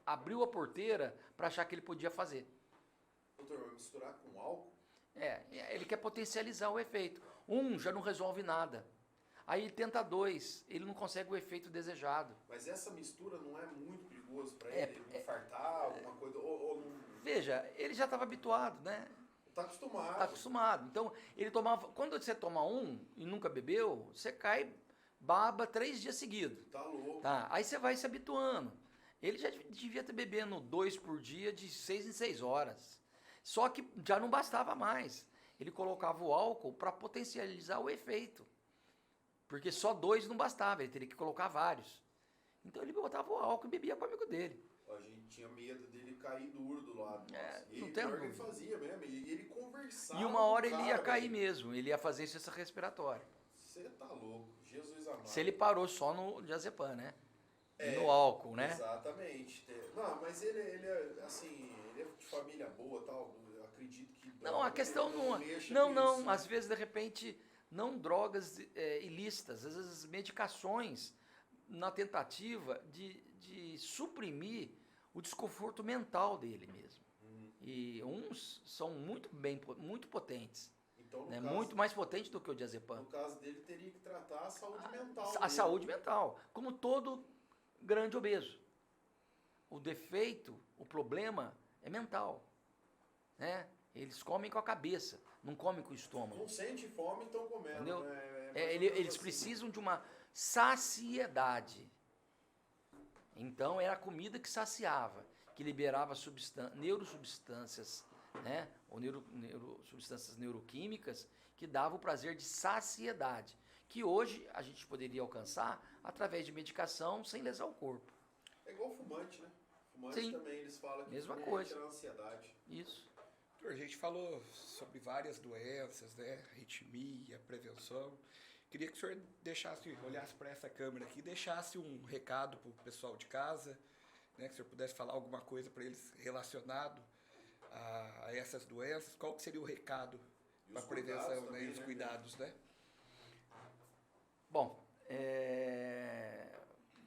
C: abriu a porteira para achar que ele podia fazer.
A: Doutor, vai misturar com álcool?
C: Ele quer potencializar o efeito. Um já não resolve nada. Aí ele tenta 2, ele não consegue o efeito desejado.
A: Mas essa mistura não é muito perigoso para ele? Ele infartar, alguma coisa? Ou não...
C: Veja, ele já estava habituado, né?
A: Tá acostumado.
C: Está acostumado. Então, ele tomava... Quando você toma um e nunca bebeu, você cai baba 3 dias seguidos.
A: Tá louco.
C: Tá? Aí você vai se habituando. Ele já devia estar bebendo 2 por dia de 6 em 6 horas. Só que já não bastava mais. Ele colocava o álcool para potencializar o efeito. Porque só 2 não bastava, ele teria que colocar vários. Então ele botava o álcool e bebia com o amigo dele.
A: A gente tinha medo dele cair duro do lado.
C: Não
A: Ele,
C: tem
A: pior que ele
C: dúvida.
A: fazia mesmo. E ele conversava.
C: E uma hora
A: com o
C: ele ia
A: cara,
C: cair
A: velho.
C: mesmo, ele ia fazer insuficiência respiratória.
A: Você tá louco. Jesus amado.
C: Se ele parou só no diazepam, né? E no álcool, né?
A: Exatamente. Não, mas ele é assim, ele é de família boa, tal. Eu acredito que...
C: Não, a questão não...
A: mexa com
C: Não,
A: isso.
C: às vezes, de repente, não drogas ilícitas, às vezes medicações na tentativa de suprimir o desconforto mental dele mesmo. E uns são muito potentes.
A: Então, no
C: Né?
A: caso,
C: Muito mais potente do que o diazepam.
A: no caso dele, teria que tratar a saúde mental.
C: A
A: dele.
C: saúde mental, como todo grande obeso. O defeito, o problema é mental. Né? Eles comem com a cabeça, não comem com o estômago.
A: Não sente fome, estão comendo.
C: Entendeu?
A: Né? Mais ou menos
C: Eles
A: assim.
C: precisam de uma saciedade. Então era a comida que saciava, que liberava neurosubstâncias, né? Ou substâncias neuroquímicas que davam o prazer de saciedade, que hoje a gente poderia alcançar através de medicação sem lesar o corpo.
A: É igual fumante, né? Fumante
C: Sim.
A: também, eles falam que
C: Mesma
A: fumante
C: coisa.
A: tira a ansiedade.
C: Isso.
B: A gente falou sobre várias doenças, né? Arritmia, prevenção. Queria que o senhor olhasse para essa câmera aqui, deixasse um recado para o pessoal de casa, né? Que o senhor pudesse falar alguma coisa para eles relacionado a essas doenças. Qual que seria o recado
A: E
B: a
A: os
B: prevenção,
A: cuidados
B: né?
A: também,
B: E os
A: né?
B: cuidados, né?
C: Bom,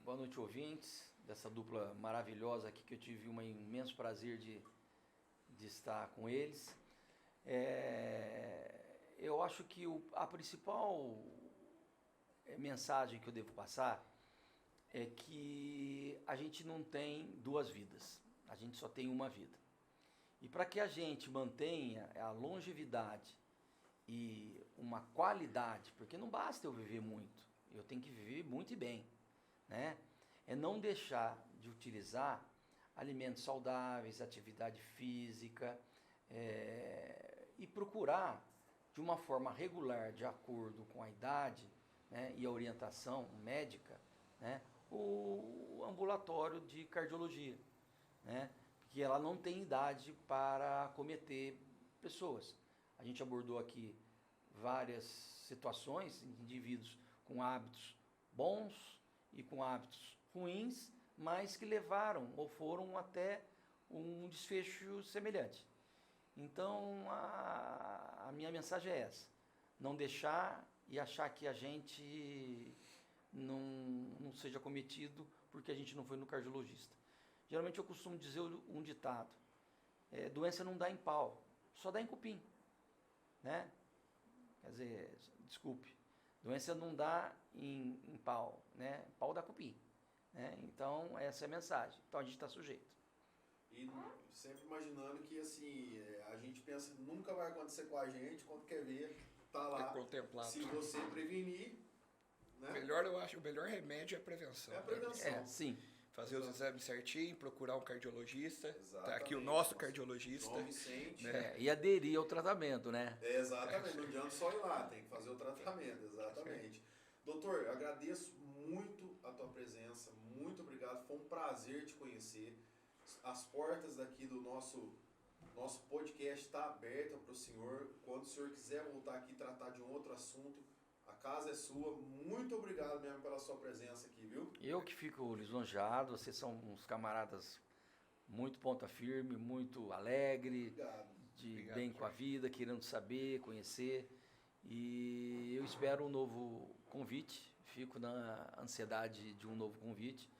C: boa noite, ouvintes, dessa dupla maravilhosa aqui, que eu tive um imenso prazer de estar com eles. Eu acho que a principal mensagem que eu devo passar é que a gente não tem duas vidas, a gente só tem uma vida. E para que a gente mantenha a longevidade e uma qualidade, porque não basta eu viver muito, eu tenho que viver muito e bem, né? É não deixar de utilizar alimentos saudáveis, atividade física, e procurar de uma forma regular, de acordo com a idade, né, e a orientação médica, né, o ambulatório de cardiologia, né, porque ela não tem idade para acometer pessoas. A gente abordou aqui várias situações, indivíduos com hábitos bons e com hábitos ruins, mas que levaram ou foram até um desfecho semelhante. Então, a minha mensagem é essa: não deixar e achar que a gente não seja cometido porque a gente não foi no cardiologista. Geralmente eu costumo dizer um ditado: doença não dá em pau, só dá em cupim, né? Quer dizer, desculpe, doença não dá em pau, né? Pau dá cupim, né? Então, essa é a mensagem. Então, a gente está sujeito.
A: E sempre imaginando que, assim, a gente pensa que nunca vai acontecer com a gente, quando quer ver, tá lá.
B: É contemplado.
A: Se você prevenir, né?
B: Eu acho, o melhor remédio é a prevenção.
A: É a prevenção.
C: Sim.
B: Fazer os exames certinho, procurar um cardiologista.
A: Exatamente.
B: Tá aqui o nosso cardiologista.
A: João Vicente.
B: Né?
C: E aderir ao tratamento, né?
A: Exatamente, não adianta só ir lá, tem que fazer o tratamento, exatamente. Doutor, eu agradeço muito a tua presença, muito obrigado, foi um prazer te conhecer. As portas daqui do nosso podcast estão abertas para o senhor. Quando o senhor quiser voltar aqui e tratar de um outro assunto, a casa é sua. Muito obrigado mesmo pela sua presença aqui, viu?
C: Eu que fico lisonjeado, vocês são uns camaradas muito ponta firme, muito alegre,
A: Obrigado.
C: bem com a vida, querendo saber, conhecer. E eu espero um novo convite, fico na ansiedade de um novo convite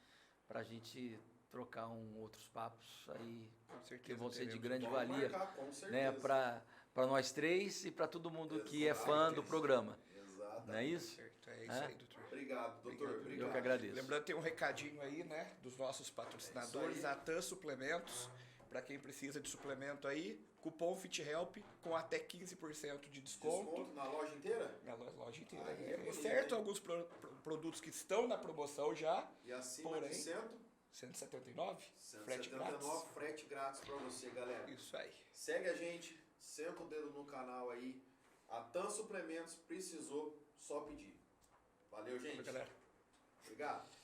C: para a gente trocar outros papos aí,
B: Com certeza,
C: que vão ser de
B: teremos.
C: grande
A: Vamos
C: valia,
A: marcar, com certeza.
C: né, para nós três e para todo mundo que é fã do programa.
A: Exatamente.
C: Não é isso?
B: Certo, é isso aí, doutor.
A: Obrigado, doutor. Obrigado.
C: Eu que agradeço.
B: Lembrando, tem um recadinho aí, né, dos nossos patrocinadores,
A: É
B: a TAN Suplementos. Para quem precisa de suplemento aí, cupom FitHelp com até 15% de desconto.
A: Desconto na loja inteira?
B: Na loja inteira.
A: Aí é bonito,
B: certo,
A: hein?
B: alguns produtos que estão na promoção já,
A: E acima
B: porém,
A: de
B: 179, frete
A: 179,
B: grátis.
A: frete grátis para você, galera.
B: Isso aí.
A: Segue a gente, senta o dedo no canal aí. A TAN Suplementos precisou, só pedir. Valeu, gente.
B: Galera.
A: Obrigado.